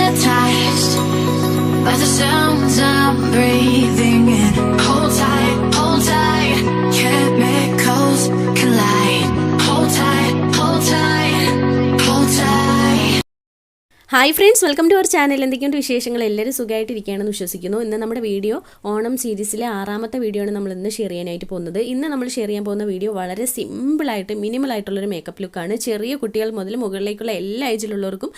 hypnotized by the sounds I'm breathing in. Hold tight, chemicals collide. Hold tight, hold tight, hold tight. Hi friends, welcome to our channel. എന്തൊക്കെയുണ്ട് വിശേഷങ്ങൾ? എല്ലാവരും സുഖമായിട്ടിരിക്കുകയാണെന്ന് വിശ്വസിക്കുന്നു. ഇന്ന് നമ്മുടെ video Onam സീരീസിലെ 6ാമത്തെ video ആണ് നമ്മൾ ഇന്ന് ഷെയർ ചെയ്യാനായിട്ട് പോകുന്നത്. ഇന്ന് നമ്മൾ ഷെയർ ചെയ്യാൻ പോകുന്ന വീഡിയോ വളരെ സിമ്പിളായിട്ട് മിനിമലായിട്ടുള്ളൊരു മേക്കപ്പ് ലുക്കാണ്. ചെറിയ കുട്ടികൾ മുതൽ മുകളിലേക്കുള്ള എല്ലാ ഏജിലുള്ളവർക്കും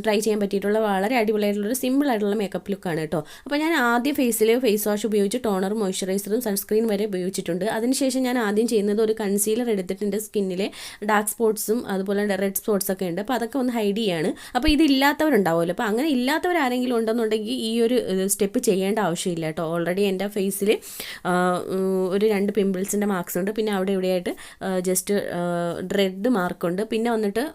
ട്രൈ ചെയ്യാൻ പറ്റിയിട്ടുള്ള വളരെ അടിപൊളിയായിട്ടുള്ളൊരു സിമ്പിളായിട്ടുള്ള മേക്കപ്പ് ലുക്കാണ് കേട്ടോ. അപ്പോൾ ഞാൻ ആദ്യം ഫേസിൽ ഫേസ് വാഷ് ഉപയോഗിച്ച് ടോണറും മോയ്സ്ചറൈസറും സൺസ്ക്രീൻ വരെ ഉപയോഗിച്ചിട്ടുണ്ട്. അതിനുശേഷം ഞാൻ ആദ്യം ചെയ്യുന്നത് ഒരു കൺസീലർ എടുത്തിട്ട് എൻ്റെ സ്കിന്നിലെ ഡാർക്ക് സ്പോട്ട്സും അതുപോലെ റെഡ് സ്പോട്ട്സ് ഒക്കെ ഉണ്ട്. അപ്പോൾ അതൊക്കെ ഒന്ന് ഹൈഡ് ചെയ്യാണ്. അപ്പോൾ ഇതില്ലാത്തവരുണ്ടാവുമല്ലോ. അപ്പോൾ അങ്ങനെ ഇല്ലാത്തവരാരെങ്കിലും ഉണ്ടെന്നുണ്ടെങ്കിൽ ഈ ഒരു സ്റ്റെപ്പ് ചെയ്യേണ്ട ആവശ്യമില്ല കേട്ടോ. ഓൾറെഡി എൻ്റെ ഫേസിൽ ഒരു 2 പിമ്പിൾസിൻ്റെ മാർക്സ് ഉണ്ട്. പിന്നെ അവിടെ ഇവിടെയായിട്ട് ജസ്റ്റ് റെഡ് മാർക്കുണ്ട്. പിന്നെ വന്നിട്ട്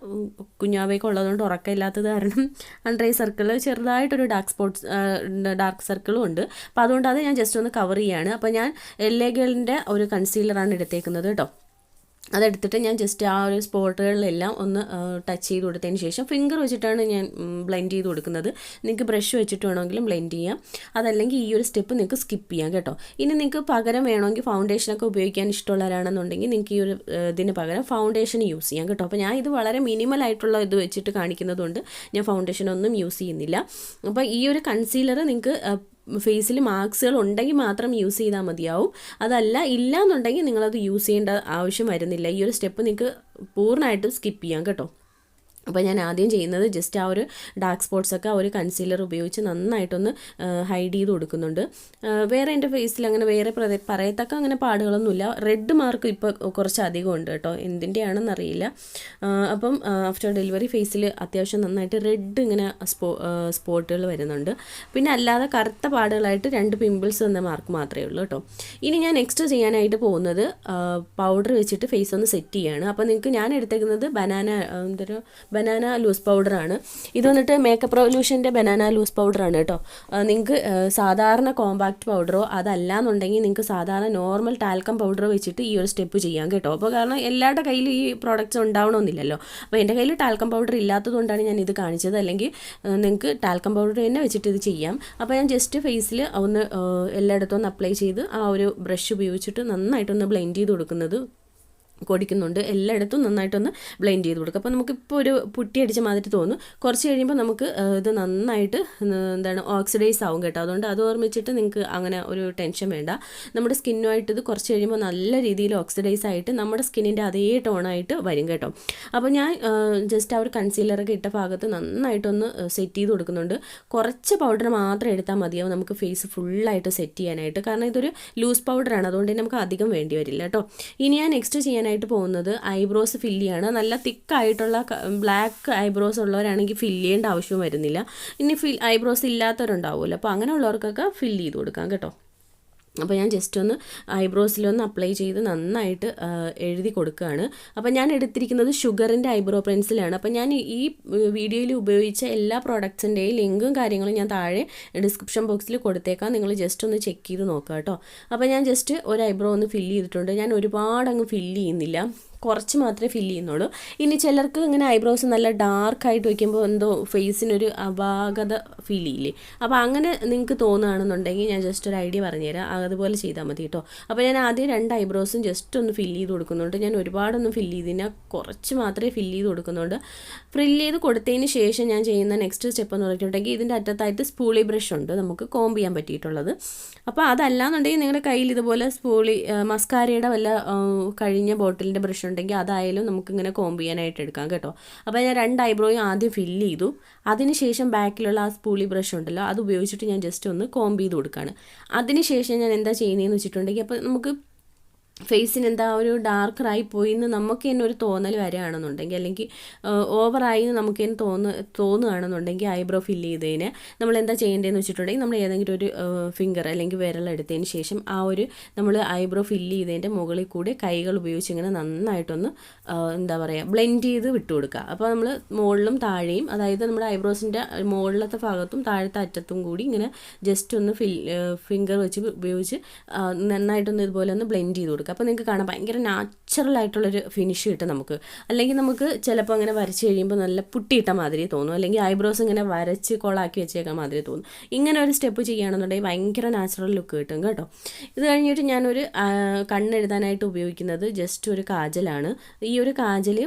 കുഞ്ഞാവേക്ക് ഉള്ളതുകൊണ്ട് ഉറക്കമില്ലാത്തത് കാരണം അണ്ടർ ഐ സർക്കിൾ ചെറുതായിട്ടൊരു ഡാർക്ക് സർക്കിളും ഉണ്ട്. അപ്പോൾ അതുകൊണ്ട് അത് ഞാൻ ജസ്റ്റ് ഒന്ന് കവർ ചെയ്യാണ്. അപ്പോൾ ഞാൻ LA ഗേളിൻ്റെ ഒരു കൺസീലറാണ് എടുത്തേക്കുന്നത് കേട്ടോ. അതെടുത്തിട്ട് ഞാൻ ജസ്റ്റ് ആ ഒരു സ്പോട്ടുകളിലെല്ലാം ഒന്ന് ടച്ച് ചെയ്ത് കൊടുത്തതിന് ശേഷം ഫിംഗർ വെച്ചിട്ടാണ് ഞാൻ ബ്ലെൻഡ് ചെയ്ത് കൊടുക്കുന്നത്. നിങ്ങൾക്ക് ബ്രഷ് വെച്ചിട്ട് വേണമെങ്കിലും ബ്ലെൻഡ് ചെയ്യാം. അതല്ലെങ്കിൽ ഈ ഒരു സ്റ്റെപ്പ് നിങ്ങൾക്ക് സ്കിപ്പ് ചെയ്യാം കേട്ടോ. ഇനി നിങ്ങൾക്ക് പകരം വേണമെങ്കിൽ ഫൗണ്ടേഷനൊക്കെ ഉപയോഗിക്കാൻ ഇഷ്ടമുള്ളവരാണെന്നുണ്ടെങ്കിൽ നിങ്ങൾക്ക് ഈ ഒരു ഇതിന് പകരം ഫൗണ്ടേഷൻ യൂസ് ചെയ്യാം കേട്ടോ. അപ്പോൾ ഞാൻ ഇത് വളരെ മിനിമലായിട്ടുള്ള ഇത് വെച്ചിട്ട് കാണിക്കുന്നതുകൊണ്ട് ഞാൻ ഫൗണ്ടേഷനൊന്നും യൂസ് ചെയ്യുന്നില്ല. അപ്പോൾ ഈ ഒരു കൺസീലർ നിങ്ങൾക്ക് ഫേസിൽ മാർക്സുകൾ ഉണ്ടെങ്കിൽ മാത്രം യൂസ് ചെയ്താൽ മതിയാവും. അതല്ല ഇല്ല എന്നുണ്ടെങ്കിൽ നിങ്ങളത് യൂസ് ചെയ്യേണ്ട ആവശ്യം വരുന്നില്ല. ഈ ഒരു സ്റ്റെപ്പ് നിങ്ങൾക്ക് പൂർണ്ണമായിട്ടും സ്കിപ്പ് ചെയ്യാം കേട്ടോ. അപ്പോൾ ഞാൻ ആദ്യം ചെയ്യുന്നത് ജസ്റ്റ് ആ ഒരു ഡാർക്ക് സ്പോട്ട്സൊക്കെ ആ ഒരു കൺസീലർ ഉപയോഗിച്ച് നന്നായിട്ടൊന്ന് ഹൈഡ് ചെയ്ത് കൊടുക്കുന്നുണ്ട്. വേറെ എൻ്റെ ഫേസിൽ അങ്ങനെ വേറെ പറയത്തക്ക അങ്ങനെ പാടുകളൊന്നുമില്ല. റെഡ് മാർക്ക് ഇപ്പോൾ കുറച്ച് അധികം ഉണ്ട് കേട്ടോ, എന്തിൻ്റെയാണെന്നറിയില്ല. അപ്പം ആഫ്റ്റർ ഡെലിവറി ഫേസിൽ അത്യാവശ്യം നന്നായിട്ട് റെഡ് ഇങ്ങനെ സ്പോട്ടുകൾ വരുന്നുണ്ട്. പിന്നെ അല്ലാതെ കറുത്ത പാടുകളായിട്ട് 2 പിമ്പിൾസ് എന്ന മാർക്ക് മാത്രമേ ഉള്ളൂ കേട്ടോ. ഇനി ഞാൻ നെക്സ്റ്റ് ചെയ്യാനായിട്ട് പോകുന്നത് പൗഡർ വെച്ചിട്ട് ഫേസ് ഒന്ന് സെറ്റ് ചെയ്യാണ്. അപ്പോൾ നിങ്ങൾക്ക് ഞാൻ എടുത്തേക്കുന്നത് ബനാന ലൂസ് പൗഡറാണ്. ഇത് വന്നിട്ട് മേക്കപ്പ് റെവല്യൂഷൻ്റെ ബനാന ലൂസ് പൗഡറാണ് കേട്ടോ. നിങ്ങൾക്ക് സാധാരണ കോമ്പാക്റ്റ് പൗഡറോ അതല്ലാന്നുണ്ടെങ്കിൽ നിങ്ങൾക്ക് സാധാരണ നോർമൽ ടാൽക്കം പൗഡറോ വെച്ചിട്ട് ഈ ഒരു സ്റ്റെപ്പ് ചെയ്യാം കേട്ടോ. അപ്പോൾ കാരണം എല്ലാവരുടെ കയ്യിലും ഈ പ്രോഡക്റ്റ്സ് ഉണ്ടാവണമെന്നില്ലല്ലോ. അപ്പോൾ എൻ്റെ കയ്യിൽ ടാൽക്കം പൗഡർ ഇല്ലാത്തതുകൊണ്ടാണ് ഞാൻ ഇത് കാണിച്ചത്. അല്ലെങ്കിൽ നിങ്ങൾക്ക് ടാൽക്കം പൗഡർ തന്നെ വെച്ചിട്ട് ഇത് ചെയ്യാം. അപ്പോൾ ഞാൻ ജസ്റ്റ് ഫേസിൽ ഒന്ന് എല്ലായിടത്തും ഒന്ന് അപ്ലൈ ചെയ്ത് ആ ഒരു ബ്രഷ് ഉപയോഗിച്ചിട്ട് നന്നായിട്ടൊന്ന് ബ്ലെൻഡ് ചെയ്ത് കൊടുക്കുന്നുണ്ട്. എല്ലായിടത്തും നന്നായിട്ടൊന്ന് ബ്ലെൻഡ് ചെയ്ത് കൊടുക്കുക. അപ്പോൾ നമുക്കിപ്പോൾ ഒരു പുട്ടി അടിച്ച മാതിരി തോന്നും. കുറച്ച് കഴിയുമ്പോൾ നമുക്ക് ഇത് നന്നായിട്ട് ഓക്സിഡൈസ് ആവും കേട്ടോ. അതുകൊണ്ട് അത് ഓർമ്മിച്ചിട്ട് നിങ്ങൾക്ക് അങ്ങനെ ഒരു ടെൻഷൻ വേണ്ട. നമ്മുടെ സ്കിന്നുമായിട്ട് ഇത് കുറച്ച് കഴിയുമ്പോൾ നല്ല രീതിയിൽ ഓക്സിഡൈസ് ആയിട്ട് നമ്മുടെ സ്കിന്നിൻ്റെ അതേ ടോണായിട്ട് വരും കേട്ടോ. അപ്പോൾ ഞാൻ ജസ്റ്റ് ആ ഒരു കൺസീലറൊക്കെ ഇട്ട ഭാഗത്ത് നന്നായിട്ടൊന്ന് സെറ്റ് ചെയ്ത് കൊടുക്കുന്നുണ്ട്. കുറച്ച് പൗഡർ മാത്രം എടുത്താൽ മതിയാവും നമുക്ക് ഫേസ് ഫുള്ളായിട്ട് സെറ്റ് ചെയ്യാനായിട്ട്. കാരണം ഇതൊരു ലൂസ് പൗഡറാണ്, അതുകൊണ്ട് തന്നെ നമുക്ക് അധികം വേണ്ടി വരില്ല കേട്ടോ. ഇനി ഞാൻ നെക്സ്റ്റ് ചെയ്യാനായിട്ട് പോകുന്നത് ഐബ്രോസ് ഫില്ല് ചെയ്യാണ്. നല്ല തിക്കായിട്ടുള്ള ബ്ലാക്ക് ഐബ്രോസ് ഉള്ളവരാണെങ്കിൽ ഫില്ല് ചെയ്യേണ്ട ആവശ്യവും വരുന്നില്ല. ഇനി ഐബ്രോസ് ഇല്ലാത്തവരുണ്ടാവുമല്ലോ, അപ്പോൾ അങ്ങനെയുള്ളവർക്കൊക്കെ ഫില്ല് ചെയ്ത് കൊടുക്കാം കേട്ടോ. അപ്പോൾ ഞാൻ ജസ്റ്റ് ഒന്ന് ഐബ്രോസിലൊന്ന് അപ്ലൈ ചെയ്ത് നന്നായിട്ട് എഴുതി കൊടുക്കുകയാണ്. അപ്പോൾ ഞാൻ എടുത്തിരിക്കുന്നത് ഷുഗറിൻ്റെ ഐബ്രോ പെൻസിലാണ്. അപ്പോൾ ഞാൻ ഈ വീഡിയോയിൽ ഉപയോഗിച്ച എല്ലാ പ്രോഡക്ട്സിൻ്റെയും ലിങ്കും കാര്യങ്ങളും ഞാൻ താഴെ ഡിസ്ക്രിപ്ഷൻ ബോക്സിൽ കൊടുത്തേക്കാം. നിങ്ങൾ ജസ്റ്റ് ഒന്ന് ചെക്ക് ചെയ്ത് നോക്കുക കേട്ടോ. അപ്പോൾ ഞാൻ ജസ്റ്റ് ഒരു ഐബ്രോ ഒന്ന് ഫില്ല് ചെയ്തിട്ടുണ്ട്. ഞാൻ ഒരുപാടങ്ങ് ഫില്ല് ചെയ്യുന്നില്ല, കുറച്ച് മാത്രമേ ഫില്ല് ചെയ്യുന്നുള്ളൂ. ഇനി ചിലർക്ക് ഇങ്ങനെ ഐബ്രോസ് നല്ല ഡാർക്കായിട്ട് വയ്ക്കുമ്പോൾ എന്തോ ഫേസിനൊരു അപാകത ഫീൽ ചെയ്യില്ലേ. അപ്പോൾ അങ്ങനെ നിങ്ങൾക്ക് തോന്നുകയാണെന്നുണ്ടെങ്കിൽ ഞാൻ ജസ്റ്റ് ഒരു ഐഡിയ പറഞ്ഞുതരാം, അതുപോലെ ചെയ്താൽ മതി കേട്ടോ. അപ്പോൾ ഞാൻ ആദ്യം 2 ഐബ്രോസും ജസ്റ്റ് ഒന്ന് ഫില്ല് ചെയ്ത് കൊടുക്കുന്നുണ്ട്. ഞാൻ ഒരുപാടൊന്നും ഫില്ല് ചെയ്തില്ല, കുറച്ച് മാത്രമേ ഫില്ല് ചെയ്ത് കൊടുക്കുന്നുണ്ട്. ഫില്ല് ചെയ്ത് കൊടുത്തതിന് ശേഷം ഞാൻ ചെയ്യുന്ന നെക്സ്റ്റ് സ്റ്റെപ്പ് എന്ന് പറഞ്ഞിട്ടുണ്ടെങ്കിൽ ഇതിൻ്റെ അറ്റത്തായിട്ട് സ്പൂളി ബ്രഷ് ഉണ്ട് നമുക്ക് കോംബ് ചെയ്യാൻ പറ്റിയിട്ടുള്ളത്. അപ്പോൾ അതല്ലാന്നുണ്ടെങ്കിൽ നിങ്ങളുടെ കയ്യിൽ ഇതുപോലെ മസ്കാരയുടെ വല്ല കഴിഞ്ഞ ബോട്ടിലിൻ്റെ ബ്രഷ് ഉണ്ടെങ്കിൽ അതായാലും നമുക്കിങ്ങനെ കോംബ് ചെയ്യാനായിട്ട് എടുക്കാം കേട്ടോ. അപ്പോൾ ഞാൻ 2 ഐബ്രോയും ആദ്യം ഫില്ല് ചെയ്തു. അതിനുശേഷം ബാക്കിലുള്ള ആ സ്പൂളി ബ്രഷ് ഉണ്ടല്ലോ അത് ഉപയോഗിച്ചിട്ട് ഞാൻ ജസ്റ്റ് ഒന്ന് കോംബ് ചെയ്ത് കൊടുക്കുകയാണ്. അതിനുശേഷം ഞാൻ എന്താ ചെയ്യുന്നതെന്ന് വെച്ചിട്ടുണ്ടെങ്കിൽ അപ്പോൾ നമുക്ക് ഫേസിന് എന്താ ഒരു ഡാർക്കറായി പോയി എന്ന് നമുക്ക് തന്നെ ഒരു തോന്നൽ വരികയാണെന്നുണ്ടെങ്കിൽ, അല്ലെങ്കിൽ ഓവറായി എന്ന് നമുക്ക് തന്നെ തോന്നുകയാണെന്നുണ്ടെങ്കിൽ ഐബ്രോ ഫില്ല് ചെയ്തതിന് നമ്മൾ എന്താ ചെയ്യേണ്ടതെന്ന് വെച്ചിട്ടുണ്ടെങ്കിൽ നമ്മൾ ഏതെങ്കിലും ഒരു ഫിംഗർ അല്ലെങ്കിൽ വിരലെടുത്തതിന് ശേഷം ആ ഒരു നമ്മൾ ഐബ്രോ ഫില്ല് ചെയ്തതിൻ്റെ മുകളിൽ കൂടെ കൈകൾ ഉപയോഗിച്ച് ഇങ്ങനെ നന്നായിട്ടൊന്ന് ബ്ലെൻഡ് ചെയ്ത് വിട്ടു കൊടുക്കുക. അപ്പോൾ നമ്മൾ മുകളിലും താഴെയും, അതായത് നമ്മുടെ ഐബ്രോസിൻ്റെ മുകളിലത്തെ ഭാഗത്തും താഴത്തെ അറ്റത്തും കൂടി ഇങ്ങനെ ജസ്റ്റ് ഒന്ന് ഫിംഗർ വെച്ച് ഉപയോഗിച്ച് നന്നായിട്ടൊന്ന് ഇതുപോലെ ഒന്ന് ബ്ലെൻഡ് ചെയ്ത് കൊടുക്കുക. കൊടുക്കുക. അപ്പോൾ നിങ്ങൾക്ക് കാണാം ഭയങ്കര നാച്ചുറലായിട്ടുള്ളൊരു ഫിനിഷ് കിട്ടും നമുക്ക്. അല്ലെങ്കിൽ നമുക്ക് ചിലപ്പോൾ അങ്ങനെ വരച്ച് കഴിയുമ്പോൾ നല്ല പുട്ടിയിട്ട മാതിരി തോന്നും, അല്ലെങ്കിൽ ഐബ്രോസ് ഇങ്ങനെ വരച്ച് കൊളാക്കി വെച്ചേക്കാൻ മാതിരി തോന്നും. ഇങ്ങനെ ഒരു സ്റ്റെപ്പ് ചെയ്യുകയാണെന്നുണ്ടെങ്കിൽ ഭയങ്കര നാച്ചുറൽ ലുക്ക് കിട്ടും കേട്ടോ. ഇത് കഴിഞ്ഞിട്ട് ഞാനൊരു കണ്ണെഴുതാനായിട്ട് ഉപയോഗിക്കുന്നത് ജസ്റ്റ് ഒരു കാജലാണ്. ഈ ഒരു കാജൽ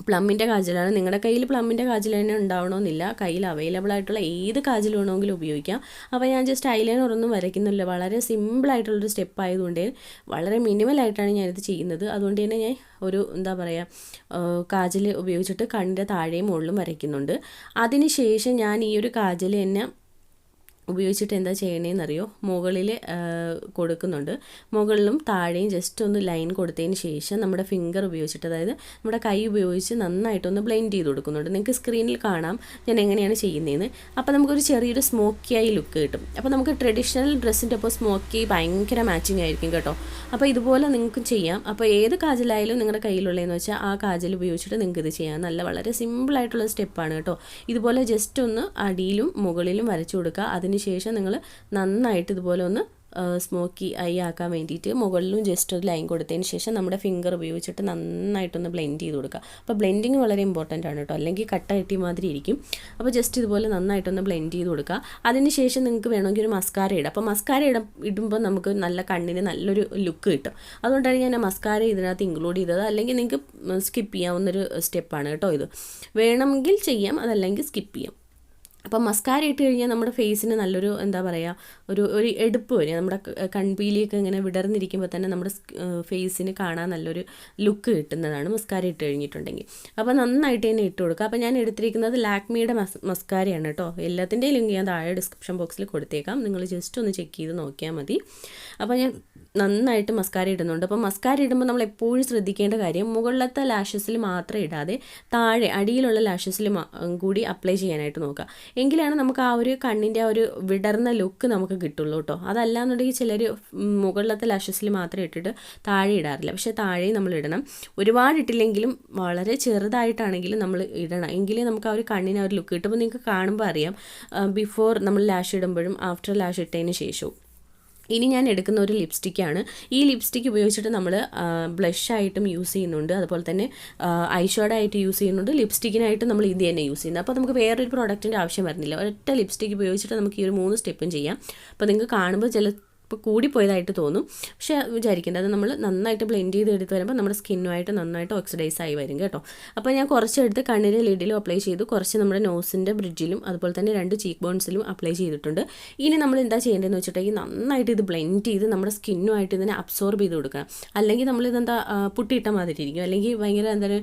പ്ലമ്മിൻ്റെ കാജലാണ്. നിങ്ങളുടെ കയ്യിൽ പ്ലമ്മിൻ്റെ കാജൽ തന്നെ ഉണ്ടാവണമെന്നില്ല, കയ്യിൽ അവൈലബിൾ ആയിട്ടുള്ള ഏത് കാജൽ വേണമെങ്കിലും ഉപയോഗിക്കാം. അപ്പോൾ ഞാൻ ജസ്റ്റ് ഐലൈനർ ഒന്നും വരയ്ക്കുന്നില്ല, വളരെ സിമ്പിളായിട്ടുള്ളൊരു സ്റ്റെപ്പ് ആയതുകൊണ്ട് വളരെ മിനിമലായിട്ടാണ് ഞാനിത് ചെയ്യുന്നത്. അതുകൊണ്ട് തന്നെ ഞാൻ ഒരു എന്താ പറയുക കാജൽ ഉപയോഗിച്ചിട്ട് കണ്ണിൻ്റെ താഴെയും മുകളിലും വരയ്ക്കുന്നുണ്ട്. അതിന് ശേഷം ഞാൻ ഈ ഒരു കാജൽ തന്നെ ഉപയോഗിച്ചിട്ട് എന്താ ചെയ്യണേന്നറിയോ, മുകളിൽ കൊടുക്കുന്നുണ്ട്. മുകളിലും താഴെയും ജസ്റ്റ് ഒന്ന് ലൈൻ കൊടുത്തതിന് ശേഷം നമ്മുടെ ഫിംഗർ ഉപയോഗിച്ചിട്ട്, അതായത് നമ്മുടെ കൈ ഉപയോഗിച്ച് നന്നായിട്ടൊന്ന് ബ്ലെൻഡ് ചെയ്ത് കൊടുക്കുന്നുണ്ട്. നിങ്ങൾക്ക് സ്ക്രീനിൽ കാണാം ഞാൻ എങ്ങനെയാണ് ചെയ്യുന്നതെന്ന്. അപ്പോൾ നമുക്കൊരു ചെറിയൊരു സ്മോക്കിയായി ലുക്ക് കിട്ടും. അപ്പോൾ നമുക്ക് ട്രഡീഷണൽ ഡ്രസ്സിൻ്റെ ഒപ്പം സ്മോക്കി ഭയങ്കര മാച്ചിങ് ആയിരിക്കും കേട്ടോ. അപ്പോൾ ഇതുപോലെ നിങ്ങൾക്ക് ചെയ്യാം. അപ്പോൾ ഏത് കാജലായാലും നിങ്ങളുടെ കയ്യിലുള്ളതെന്ന് വെച്ചാൽ ആ കാജൽ ഉപയോഗിച്ചിട്ട് നിങ്ങൾക്ക് ഇത് ചെയ്യാം. വളരെ സിമ്പിളായിട്ടുള്ള സ്റ്റെപ്പാണ് കേട്ടോ. ഇതുപോലെ ജസ്റ്റ് ഒന്ന് അടിയിലും മുകളിലും വരച്ചു കൊടുക്കുക. അതിനുശേഷം നിങ്ങൾ നന്നായിട്ട് ഇതുപോലെ ഒന്ന് സ്മോക്കി ഐ ആക്കാൻ വേണ്ടിയിട്ട് മുകളിലും ജസ്റ്റ് ഒരു ലൈൻ കൊടുത്തതിന് ശേഷം നമ്മുടെ ഫിംഗർ ഉപയോഗിച്ചിട്ട് നന്നായിട്ടൊന്ന് ബ്ലെൻഡ് ചെയ്ത് കൊടുക്കുക. അപ്പോൾ ബ്ലെൻഡിങ് വളരെ ഇമ്പോർട്ടൻ്റ് ആണ് കേട്ടോ, അല്ലെങ്കിൽ കട്ട കെട്ടി മാതിരി ഇരിക്കും. അപ്പോൾ ജസ്റ്റ് ഇതുപോലെ നന്നായിട്ടൊന്ന് ബ്ലെൻഡ് ചെയ്ത് കൊടുക്കുക. അതിന് ശേഷം നിങ്ങൾക്ക് വേണമെങ്കിൽ ഒരു മസ്കാര ഇടാം. അപ്പോൾ മസ്കാര ഇടുമ്പോൾ നമുക്ക് നല്ല കണ്ണിന് നല്ലൊരു ലുക്ക് കിട്ടും. അതുകൊണ്ടാണ് ഞാൻ ആ മസ്കാര ഇതിനകത്ത് ഇൻക്ലൂഡ് ചെയ്തത്. അല്ലെങ്കിൽ നിങ്ങൾക്ക് സ്കിപ്പ് ചെയ്യാവുന്നൊരു സ്റ്റെപ്പാണ് കേട്ടോ ഇത്. വേണമെങ്കിൽ ചെയ്യാം, അതല്ലെങ്കിൽ സ്കിപ്പ് ചെയ്യാം. അപ്പം മസ്കാര ഇട്ട് കഴിഞ്ഞാൽ നമ്മുടെ ഫേസിന് നല്ലൊരു എന്താ പറയുക, ഒരു എടുപ്പ് വരും. നമ്മുടെ കൺപീലിയൊക്കെ ഇങ്ങനെ വിടർന്നിരിക്കുമ്പോൾ തന്നെ നമ്മുടെ ഫേസിന് കാണാൻ നല്ലൊരു ലുക്ക് കിട്ടുന്നതാണ് മസ്കാര ഇട്ട് കഴിഞ്ഞിട്ടുണ്ടെങ്കിൽ. അപ്പോൾ നന്നായിട്ട് തന്നെ ഇട്ട് കൊടുക്കുക. അപ്പോൾ ഞാൻ എടുത്തിരിക്കുന്നത് ലാക്മിയുടെ മസ്കാരയാണ് കേട്ടോ. എല്ലാത്തിൻ്റെയും ലിങ്ക് ഞാൻ താഴെ ഡിസ്ക്രിപ്ഷൻ ബോക്സിൽ കൊടുത്തേക്കാം, നിങ്ങൾ ജസ്റ്റ് ഒന്ന് ചെക്ക് ചെയ്ത് നോക്കിയാൽ മതി. അപ്പോൾ ഞാൻ നന്നായിട്ട് മസ്കാര ഇടുന്നുണ്ട്. അപ്പോൾ മസ്കാര ഇടുമ്പോൾ നമ്മൾ എപ്പോഴും ശ്രദ്ധിക്കേണ്ട കാര്യം, മുകളിലത്തെ ലാഷസിൽ മാത്രം ഇടാതെ താഴെ അടിയിലുള്ള ലാഷസിൽ കൂടി അപ്ലൈ ചെയ്യാനായിട്ട് നോക്കുക. എങ്കിലാണ് നമുക്ക് ആ ഒരു കണ്ണിൻ്റെ ആ ഒരു വിടർന്ന ലുക്ക് നമുക്ക് കിട്ടുള്ളൂ കേട്ടോ. അതല്ലാന്നുണ്ടെങ്കിൽ ചിലർ മുകളിലത്തെ ലാഷസിൽ മാത്രം ഇട്ടിട്ട് താഴെ ഇടാറില്ല. പക്ഷേ താഴെ നമ്മൾ ഇടണം. ഒരുപാട് ഇട്ടില്ലെങ്കിലും വളരെ ചെറുതായിട്ടാണെങ്കിലും നമ്മൾ ഇടണം, എങ്കിലേ നമുക്ക് ആ ഒരു കണ്ണിന് ആ ഒരു ലുക്ക് കിട്ടും. അപ്പോൾ നിങ്ങൾക്ക് കാണുമ്പോൾ അറിയാം ബിഫോർ നമ്മൾ ലാഷ് ഇടുമ്പോഴും ആഫ്റ്റർ ലാഷ് ഇട്ടതിന് ശേഷവും. ഇനി ഞാൻ എടുക്കുന്ന ഒരു ലിപ്സ്റ്റിക്കാണ്. ഈ ലിപ്സ്റ്റിക്ക് ഉപയോഗിച്ചിട്ട് നമ്മൾ ബ്ലഷായിട്ടും യൂസ് ചെയ്യുന്നുണ്ട്, അതുപോലെ തന്നെ ഐ ഷാഡോ ആയിട്ട് യൂസ് ചെയ്യുന്നുണ്ട്, ലിപ്സ്റ്റിക്കിനായിട്ട് നമ്മൾ ഇത് തന്നെ യൂസ് ചെയ്യുന്നത്. അപ്പോൾ നമുക്ക് വേറൊരു പ്രോഡക്റ്റിൻ്റെ ആവശ്യം വരുന്നില്ല. ഒറ്റ ലിപ്സ്റ്റിക്ക് ഉപയോഗിച്ചിട്ട് നമുക്ക് ഈ ഒരു 3 സ്റ്റെപ്പും ചെയ്യാം. അപ്പോൾ നിങ്ങൾക്ക് കാണുമ്പോൾ ഇപ്പോൾ കൂടിപ്പോയതായിട്ട് തോന്നും, പക്ഷേ വിചാരിക്കേണ്ട അത് നമ്മൾ നന്നായിട്ട് ബ്ലെൻഡ് ചെയ്ത് എടുത്ത് വരുമ്പോൾ നമ്മുടെ സ്കിന്നുമായിട്ട് നന്നായിട്ട് ഓക്സിഡൈസ് ആയി വരും കേട്ടോ. അപ്പോൾ ഞാൻ കുറച്ചെടുത്ത് കണ്ണിലെ ലിഡിലും അപ്ലൈ ചെയ്തു, കുറച്ച് നമ്മുടെ നോസിൻ്റെ ബ്രിഡ്ജിലും അതുപോലെ തന്നെ 2 ചീക്ക് ബോൺസിലും അപ്ലൈ ചെയ്തിട്ടുണ്ട്. ഇനി നമ്മൾ എന്താ ചെയ്യേണ്ടതെന്ന് വെച്ചിട്ടുണ്ടെങ്കിൽ നന്നായിട്ട് ഇത് ബ്ലെൻഡ് ചെയ്ത് നമ്മുടെ സ്കിന്നുമായിട്ട് ഇതിനെ അബ്സോർബ് ചെയ്ത് കൊടുക്കണം. അല്ലെങ്കിൽ നമ്മളിതെന്താ പുട്ടിയിട്ട മാതിരി ഇരിക്കും, അല്ലെങ്കിൽ ഭയങ്കര എന്താണ്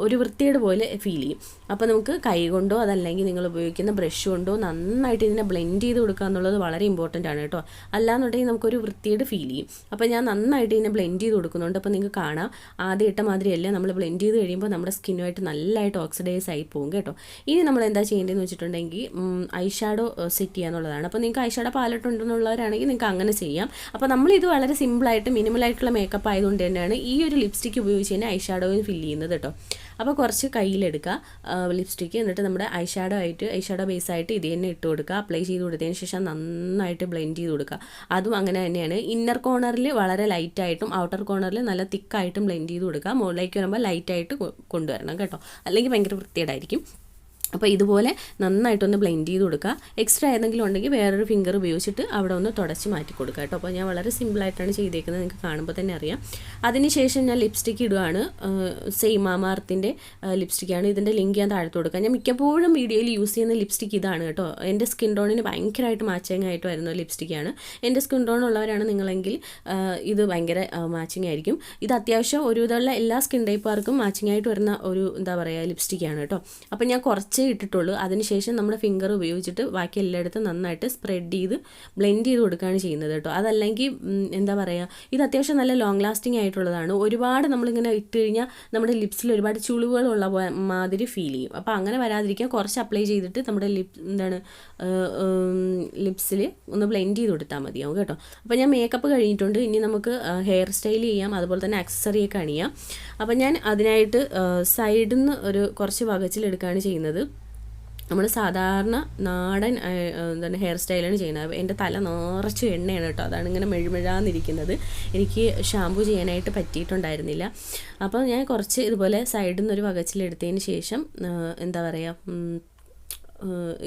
ഒരു വൃത്തിയുടെ പോലെ ഫീൽ ചെയ്യും. അപ്പോൾ നമുക്ക് കൈ കൊണ്ടോ അതല്ലെങ്കിൽ നിങ്ങൾ ഉപയോഗിക്കുന്ന ബ്രഷ് കൊണ്ടോ നന്നായിട്ട് ഇതിനെ ബ്ലെൻഡ് ചെയ്ത് കൊടുക്കുക എന്നുള്ളത് വളരെ ഇമ്പോർട്ടൻ്റ് ആണ് കേട്ടോ. അല്ലാന്നുണ്ടെങ്കിൽ നമുക്കൊരു വൃത്തിയുടെ ഫീൽ ചെയ്യും. അപ്പോൾ ഞാൻ നന്നായിട്ട് ഇതിനെ ബ്ലെൻഡ് ചെയ്ത് കൊടുക്കുന്നുണ്ട്. അപ്പോൾ നിങ്ങൾക്ക് കാണാം ആദ്യം ഇട്ട മാതിരിയല്ല, നമ്മൾ ബ്ലെൻഡ് ചെയ്ത് കഴിയുമ്പോൾ നമ്മുടെ സ്കിന്നുമായിട്ട് നല്ലതായിട്ട് ഓക്സിഡൈസ് ആയി പോകും കേട്ടോ. ഇനി നമ്മൾ എന്താ ചെയ്യേണ്ടതെന്ന് വെച്ചിട്ടുണ്ടെങ്കിൽ ഐ ഷാഡോ സെറ്റ് ചെയ്യാന്നുള്ളതാണ്. അപ്പോൾ നിങ്ങൾക്ക് ഐ ഷാഡോ പാലറ്റ് ഉണ്ടെന്നുള്ളവരാണെങ്കിൽ നിങ്ങൾക്ക് അങ്ങനെ ചെയ്യാം. അപ്പോൾ നമ്മളിത് വളരെ സിമ്പിളായിട്ട് മിനിമലായിട്ടുള്ള മേക്കപ്പ് ആയതുകൊണ്ട് തന്നെയാണ് ഈ ഒരു ലിപ്സ്റ്റിക്ക് ഉപയോഗിച്ച് തന്നെ ഐ ഷാഡോയും ഫില്ല് ചെയ്യുന്നത് കേട്ടോ. അപ്പോൾ കുറച്ച് കയ്യിലെടുക്കുക ലിപ്സ്റ്റിക്ക്, എന്നിട്ട് നമ്മുടെ ഐ ഷാഡോ ബേസ് ആയിട്ട് ഇത് തന്നെ ഇട്ട് കൊടുക്കുക. അപ്ലൈ ചെയ്ത് കൊടുത്തതിന് ശേഷം നന്നായിട്ട് ബ്ലെൻഡ് ചെയ്ത് കൊടുക്കുക. അതും അങ്ങനെ തന്നെയാണ്. ഇന്നർ കോർണറിൽ വളരെ ലൈറ്റായിട്ടും ഔട്ടർ കോർണറിൽ നല്ല തിക്കായിട്ടും ബ്ലെൻഡ് ചെയ്ത് കൊടുക്കുക. മുകളിലേക്ക് വരുമ്പോൾ ലൈറ്റായിട്ട് കൊണ്ടുവരണം കേട്ടോ, അല്ലെങ്കിൽ ഭയങ്കര വൃത്തികേടായിരിക്കും. അപ്പോൾ ഇതുപോലെ നന്നായിട്ടൊന്ന് ബ്ലെൻഡ് ചെയ്ത് കൊടുക്കുക. എക്സ്ട്രാ ഏതെങ്കിലും ഉണ്ടെങ്കിൽ വേറൊരു ഫിംഗർ ഉപയോഗിച്ചിട്ട് അവിടെ ഒന്ന് തുടച്ച് മാറ്റി കൊടുക്കുക കേട്ടോ. അപ്പോൾ ഞാൻ വളരെ സിമ്പിളായിട്ടാണ് ചെയ്തേക്കുന്നത്, നിങ്ങൾക്ക് കാണുമ്പോൾ തന്നെ അറിയാം. അതിനുശേഷം ഞാൻ ലിപ്സ്റ്റിക്ക് ഇടുകയാണ്. സെയിം മാമാർത്തിൻ്റെ ലിപ്സ്റ്റിക്കാണ്. ഇതിൻ്റെ ലിങ്ക് ഞാൻ താഴത്ത് കൊടുക്കുക. ഞാൻ മിക്കപ്പോഴും വീഡിയോയിൽ യൂസ് ചെയ്യുന്ന ലിപ്സ്റ്റിക്ക് ഇതാണ് കേട്ടോ. എൻ്റെ സ്കിൻ ടോണിന് ഭയങ്കരമായിട്ട് മാച്ചിങ് ആയിട്ട് വരുന്ന ലിപ്സ്റ്റിക്കാണ്. എൻ്റെ സ്കിൻ ടോൺ ഉള്ളവരാണ് നിങ്ങളെങ്കിൽ ഇത് ഭയങ്കര മാച്ചിങ് ആയിരിക്കും. ഇത് അത്യാവശ്യം ഒരുവിധമുള്ള എല്ലാ സ്കിൻ ടൈപ്പുകാർക്കും മാച്ചിങ് ആയിട്ട് വരുന്ന ഒരു എന്താ പറയുക ലിപ്സ്റ്റിക്കാണ് കേട്ടോ. അപ്പോൾ ഞാൻ കുറച്ച് ഇട്ടിട്ടുള്ളൂ. അതിനുശേഷം നമ്മുടെ ഫിംഗർ ഉപയോഗിച്ചിട്ട് ബാക്കി എല്ലായിടത്തും നന്നായിട്ട് സ്പ്രെഡ് ചെയ്ത് ബ്ലെൻഡ് ചെയ്ത് കൊടുക്കുകയാണ് ചെയ്യുന്നത് കേട്ടോ. അതല്ലെങ്കിൽ എന്താ പറയുക, ഇത് അത്യാവശ്യം നല്ല ലോങ് ലാസ്റ്റിംഗ് ആയിട്ടുള്ളതാണ്. ഒരുപാട് നമ്മളിങ്ങനെ ഇട്ട് കഴിഞ്ഞാൽ നമ്മുടെ ലിപ്സിൽ ഒരുപാട് ചുളിവുകളുള്ള മാതിരി ഫീൽ ചെയ്യും. അപ്പോൾ അങ്ങനെ വരാതിരിക്കാൻ കുറച്ച് അപ്ലൈ ചെയ്തിട്ട് നമ്മുടെ ലിപ്സിൽ ഒന്ന് ബ്ലെൻഡ് ചെയ്ത് കൊടുത്താൽ മതിയാവും കേട്ടോ. അപ്പോൾ ഞാൻ മേക്കപ്പ് കഴിഞ്ഞിട്ടുണ്ട്. ഇനി നമുക്ക് ഹെയർ സ്റ്റൈൽ ചെയ്യാം, അതുപോലെ തന്നെ ആക്സസറിയൊക്കെ അണിയാം. അപ്പോൾ ഞാൻ അതിനായിട്ട് സൈഡിൽ നിന്ന് ഒരു കുറച്ച് വകച്ചിലെടുക്കുകയാണ് ചെയ്യുന്നത്. നമ്മൾ സാധാരണ നാടൻ എന്താണ് ഹെയർ സ്റ്റൈലാണ് ചെയ്യുന്നത്. എൻ്റെ തല നിറച്ച് എണ്ണയാണ് കേട്ടോ, അതാണ് ഇങ്ങനെ മെഴുമെഴാന്നിരിക്കുന്നത്. എനിക്ക് ഷാമ്പു ചെയ്യാനായിട്ട് പറ്റിയിട്ടുണ്ടായിരുന്നില്ല. അപ്പോൾ ഞാൻ കുറച്ച് ഇതുപോലെ സൈഡിൽ നിന്നൊരു വകച്ചിലെടുത്തതിന് ശേഷം എന്താ പറയുക,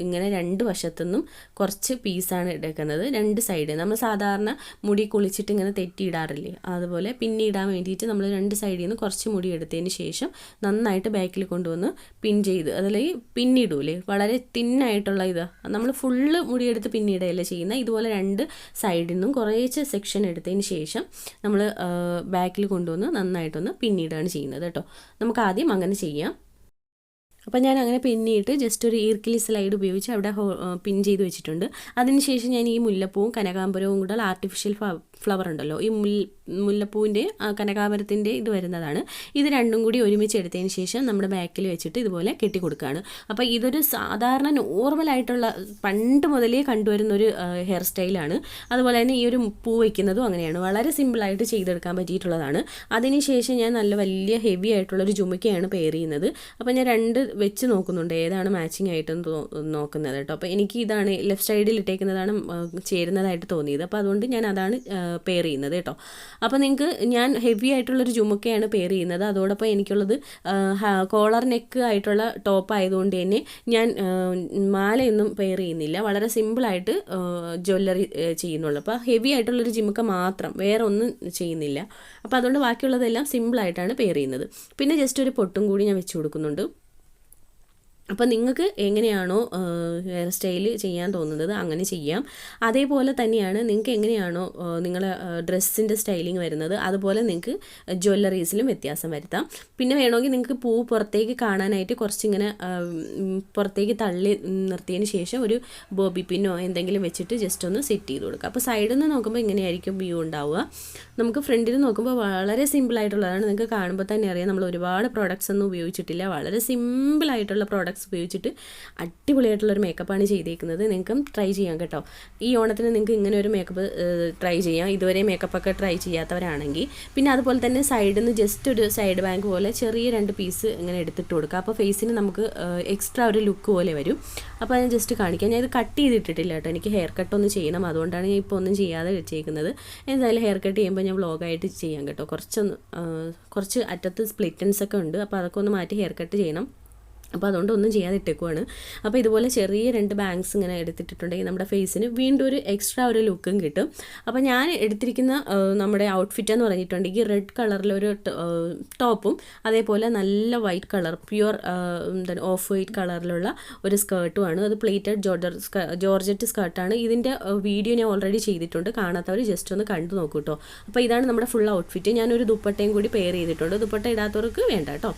ഇങ്ങനെ രണ്ട് വശത്തുനിന്നും കുറച്ച് പീസാണ് എടുക്കുന്നത്. രണ്ട് സൈഡ് നമ്മൾ സാധാരണ മുടി കുളിച്ചിട്ട് ഇങ്ങനെ തെറ്റിയിടാറില്ലേ, അതുപോലെ പിന്നിടാൻ വേണ്ടിയിട്ട് നമ്മൾ രണ്ട് സൈഡിൽ നിന്ന് കുറച്ച് മുടി എടുത്തതിന് ശേഷം നന്നായിട്ട് ബാക്കിൽ കൊണ്ടുവന്ന് പിൻ ചെയ്ത്, അതല്ലെങ്കിൽ പിന്നിടൂലേ, വളരെ തിന്നായിട്ടുള്ള ഇത് നമ്മൾ ഫുള്ള് മുടിയെടുത്ത് പിന്നിടുകയല്ല ചെയ്യുന്നത്. ഇതുപോലെ രണ്ട് സൈഡിൽ നിന്നും കുറേശ്ശെ സെക്ഷൻ എടുത്തതിന് ശേഷം നമ്മൾ ബാക്കിൽ കൊണ്ടുവന്ന് നന്നായിട്ടൊന്ന് പിന്നിടുകയാണ് ചെയ്യുന്നത് കേട്ടോ. നമുക്ക് ആദ്യം അങ്ങനെ ചെയ്യാം. അപ്പോൾ ഞാൻ അങ്ങനെ പിന്നിയിട്ട് ജസ്റ്റ് ഒരു ഈർക്കിലി സ്ലൈഡ് ഉപയോഗിച്ച് അവിടെ പിൻ ചെയ്ത് വെച്ചിട്ടുണ്ട്. അതിനുശേഷം ഞാൻ ഈ മുല്ലപ്പൂവും കനകാംബരവും കൂടെ ആർട്ടിഫിഷ്യൽ ഫ്ലവർ ഉണ്ടല്ലോ, ഈ മുല്ലപ്പൂവിൻ്റെ കനകാംബരത്തിൻ്റെ ഇത് വരുന്നതാണ്. ഇത് രണ്ടും കൂടി ഒരുമിച്ച് എടുത്തതിന് ശേഷം നമ്മുടെ ബാക്കിൽ വെച്ചിട്ട് ഇതുപോലെ കെട്ടി കൊടുക്കുകയാണ്. അപ്പോൾ ഇതൊരു സാധാരണ നോർമലായിട്ടുള്ള പണ്ട് മുതലേ കണ്ടുവരുന്നൊരു ഹെയർ സ്റ്റൈലാണ്. അതുപോലെ തന്നെ ഈ ഒരു പൂ വയ്ക്കുന്നതും അങ്ങനെയാണ്, വളരെ സിമ്പിളായിട്ട് ചെയ്തെടുക്കാൻ പറ്റിയിട്ടുള്ളതാണ്. അതിനുശേഷം ഞാൻ നല്ല വലിയ ഹെവി ആയിട്ടുള്ളൊരു ജുമിക്കയാണ് പെയർ ചെയ്യുന്നത്. അപ്പോൾ ഞാൻ രണ്ട് വെച്ച് നോക്കുന്നുണ്ട് ഏതാണ് മാച്ചിങ് ആയിട്ടെന്ന് നോക്കുന്നത് കേട്ടോ. അപ്പോൾ എനിക്ക് ഇതാണ് ലെഫ്റ്റ് സൈഡിൽ ഇട്ടേക്കുന്നതാണ് ചേരുന്നതായിട്ട് തോന്നിയത്. അപ്പോൾ അതുകൊണ്ട് ഞാൻ അതാണ് പെയർ ചെയ്യുന്നത് കേട്ടോ. അപ്പോൾ നിങ്ങൾക്ക് ഞാൻ ഹെവി ആയിട്ടുള്ളൊരു ജുമുക്കയാണ് പെയർ ചെയ്യുന്നത്. അതോടൊപ്പം എനിക്കുള്ളത് കോളർ നെക്ക് ആയിട്ടുള്ള ടോപ്പ് ആയതുകൊണ്ട് തന്നെ ഞാൻ മാലയൊന്നും പെയർ ചെയ്യുന്നില്ല, വളരെ സിമ്പിളായിട്ട് ജ്വല്ലറി ചെയ്യുന്നുള്ളൂ. അപ്പോൾ ഹെവി ആയിട്ടുള്ളൊരു ജുമുക്ക മാത്രം, വേറെ ഒന്നും ചെയ്യുന്നില്ല. അപ്പോൾ അതുകൊണ്ട് ബാക്കിയുള്ളതെല്ലാം സിമ്പിളായിട്ടാണ് പെയർ ചെയ്യുന്നത്. പിന്നെ ജസ്റ്റ് ഒരു പൊട്ടും കൂടി ഞാൻ വെച്ച് കൊടുക്കുന്നുണ്ട്. അപ്പോൾ നിങ്ങൾക്ക് എങ്ങനെയാണോ ഹെയർ സ്റ്റൈൽ ചെയ്യാൻ തോന്നുന്നത് അങ്ങനെ ചെയ്യാം. അതേപോലെ തന്നെയാണ് നിങ്ങൾക്ക് എങ്ങനെയാണോ നിങ്ങളെ ഡ്രസ്സിൻ്റെ സ്റ്റൈലിങ് വരുന്നത് അതുപോലെ നിങ്ങൾക്ക് ജ്വല്ലറീസിലും വ്യത്യാസം വരുത്താം. പിന്നെ വേണമെങ്കിൽ നിങ്ങൾക്ക് പൂ പുറത്തേക്ക് കാണാനായിട്ട് കുറച്ചിങ്ങനെ പുറത്തേക്ക് തള്ളി നിർത്തിയതിന് ശേഷം ഒരു ബോബി പിന്നോ എന്തെങ്കിലും വെച്ചിട്ട് ജസ്റ്റ് ഒന്ന് സെറ്റ് ചെയ്ത് കൊടുക്കുക. അപ്പോൾ സൈഡിൽ നിന്ന് നോക്കുമ്പോൾ ഇങ്ങനെയായിരിക്കും വ്യൂ ഉണ്ടാവുക. നമുക്ക് ഫ്രണ്ടിൽ നോക്കുമ്പോൾ വളരെ സിമ്പിളായിട്ടുള്ളതാണ്. നിങ്ങൾക്ക് കാണുമ്പോൾ തന്നെ അറിയാം നമ്മൾ ഒരുപാട് പ്രോഡക്റ്റ്സ് ഒന്നും ഉപയോഗിച്ചിട്ടില്ല, വളരെ സിമ്പിളായിട്ടുള്ള പ്രോഡക്റ്റ്സ് ഉപയോഗിച്ചിട്ട് അടിപൊളിയായിട്ടുള്ളൊരു മേക്കപ്പാണ് ചെയ്തേക്കുന്നത്. നിങ്ങൾക്കും ട്രൈ ചെയ്യാം കേട്ടോ. ഈ ഓണത്തിന് നിങ്ങൾക്ക് ഇങ്ങനെ ഒരു മേക്കപ്പ് ട്രൈ ചെയ്യാം, ഇതുവരെ മേക്കപ്പൊക്കെ ട്രൈ ചെയ്യാത്തവരാണെങ്കിൽ. പിന്നെ അതുപോലെ തന്നെ സൈഡിൽ നിന്ന് ജസ്റ്റ് ഒരു സൈഡ് ബാങ്ക് പോലെ ചെറിയ രണ്ട് പീസ് ഇങ്ങനെ എടുത്തിട്ട് കൊടുക്കുക. അപ്പോൾ ഫേസിന് നമുക്ക് എക്സ്ട്രാ ഒരു ലുക്ക് പോലെ വരും. അപ്പോൾ ഞാൻ ജസ്റ്റ് കാണിക്കാം. ഞാൻ ഇത് കട്ട് ചെയ്തിട്ടിട്ടില്ല കേട്ടോ, എനിക്ക് ഹെയർ കട്ടൊന്ന് ചെയ്യണം, അതുകൊണ്ടാണ് ഞാൻ ഇപ്പോൾ ഒന്നും ചെയ്യാതെ വെച്ചേക്കുന്നത്. എന്തായാലും ഹെയർ കട്ട് ചെയ്യുമ്പോൾ ഞാൻ വ്ളോഗായിട്ട് ചെയ്യാം കേട്ടോ. കുറച്ച് അറ്റത്ത് സ്പ്ലിറ്റൻസ് ഒക്കെ ഉണ്ട്, അപ്പോൾ അതൊക്കെ ഒന്ന് മാറ്റി ഹെയർ കട്ട് ചെയ്യണം. അപ്പോൾ അതുകൊണ്ട് ഒന്നും ചെയ്യാതെ ഇട്ടേക്കുവാണ്. അപ്പോൾ ഇതുപോലെ ചെറിയ രണ്ട് ബാങ്ക്സ് ഇങ്ങനെ എടുത്തിട്ടുണ്ടെങ്കിൽ നമ്മുടെ ഫേസിന് വീണ്ടും ഒരു എക്സ്ട്രാ ഒരു ലുക്കും കിട്ടും. അപ്പോൾ ഞാൻ എടുത്തിരിക്കുന്ന നമ്മുടെ ഔട്ട്ഫിറ്റ് എന്ന് പറഞ്ഞിട്ടുണ്ടെങ്കിൽ റെഡ് കളറിലൊരു ടോപ്പും അതേപോലെ നല്ല വൈറ്റ് കളർ പ്യുവർ എന്താണ് ഓഫ് വൈറ്റ് കളറിലുള്ള ഒരു സ്കേർട്ടുമാണ്. അത് പ്ലേറ്റഡ് ജോർജറ്റ് സ്കേർട്ടാണ്. ഇതിൻ്റെ വീഡിയോ ഞാൻ ഓൾറെഡി ചെയ്തിട്ടുണ്ട്, കാണാത്തവർ ജസ്റ്റ് ഒന്ന് കണ്ടു നോക്കൂ കേട്ടോ. അപ്പോൾ ഇതാണ് നമ്മുടെ ഫുൾ ഔട്ട്ഫിറ്റ്. ഞാനൊരു ദുപ്പട്ടയും കൂടി പെയർ ചെയ്തിട്ടുണ്ട്, ദുപ്പട്ട ഇടാത്തവർക്ക് വേണ്ട കേട്ടോ.